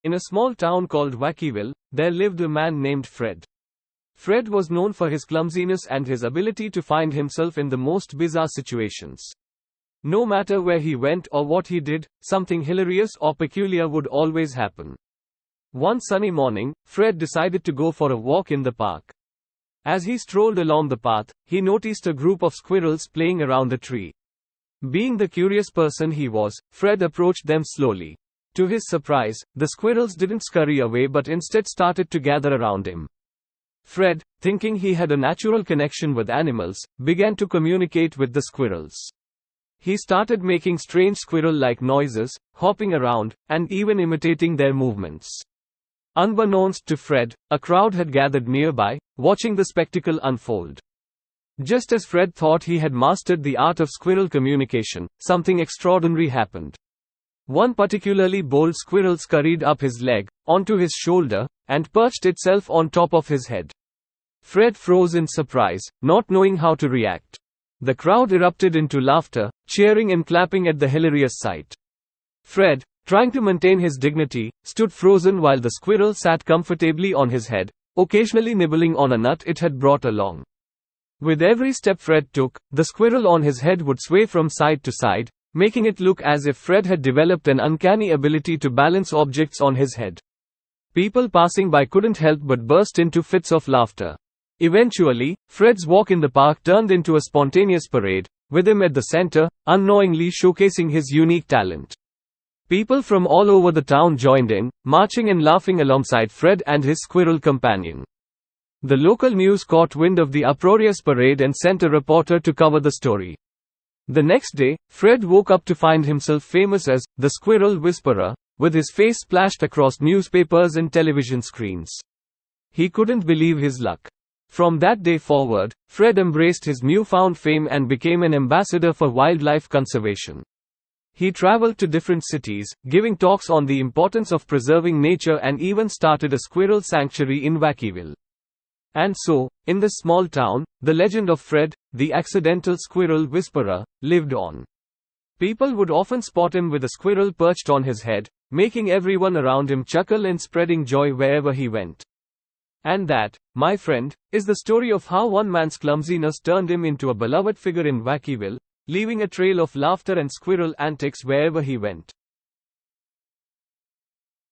In a small town called Wackyville, there lived a man named Fred. Fred was known for his clumsiness and his ability to find himself in the most bizarre situations. No matter where he went or what he did, something hilarious or peculiar would always happen. One sunny morning, Fred decided to go for a walk in the park. As he strolled along the path, he noticed a group of squirrels playing around a tree. Being the curious person he was, Fred approached them slowly. To his surprise, the squirrels didn't scurry away but instead started to gather around him. Fred, thinking he had a natural connection with animals, began to communicate with the squirrels. He started making strange squirrel-like noises, hopping around, and even imitating their movements. Unbeknownst to Fred, a crowd had gathered nearby, watching the spectacle unfold. Just as Fred thought he had mastered the art of squirrel communication, something extraordinary happened. One particularly bold squirrel scurried up his leg, onto his shoulder, and perched itself on top of his head. Fred froze in surprise, not knowing how to react. The crowd erupted into laughter, cheering and clapping at the hilarious sight. Fred, trying to maintain his dignity, stood frozen while the squirrel sat comfortably on his head, occasionally nibbling on a nut it had brought along. With every step Fred took, the squirrel on his head would sway from side to side, making it look as if Fred had developed an uncanny ability to balance objects on his head. People passing by couldn't help but burst into fits of laughter. Eventually, Fred's walk in the park turned into a spontaneous parade, with him at the center, unknowingly showcasing his unique talent. People from all over the town joined in, marching and laughing alongside Fred and his squirrel companion. The local news caught wind of the uproarious parade and sent a reporter to cover the story. The next day, Fred woke up to find himself famous as the Squirrel Whisperer, with his face splashed across newspapers and television screens. He couldn't believe his luck. From that day forward, Fred embraced his newfound fame and became an ambassador for wildlife conservation. He traveled to different cities, giving talks on the importance of preserving nature and even started a squirrel sanctuary in Wackyville. And so, in this small town, the legend of Fred, the accidental squirrel whisperer, lived on. People would often spot him with a squirrel perched on his head, making everyone around him chuckle and spreading joy wherever he went. And that, my friend, is the story of how one man's clumsiness turned him into a beloved figure in Wackyville, leaving a trail of laughter and squirrel antics wherever he went.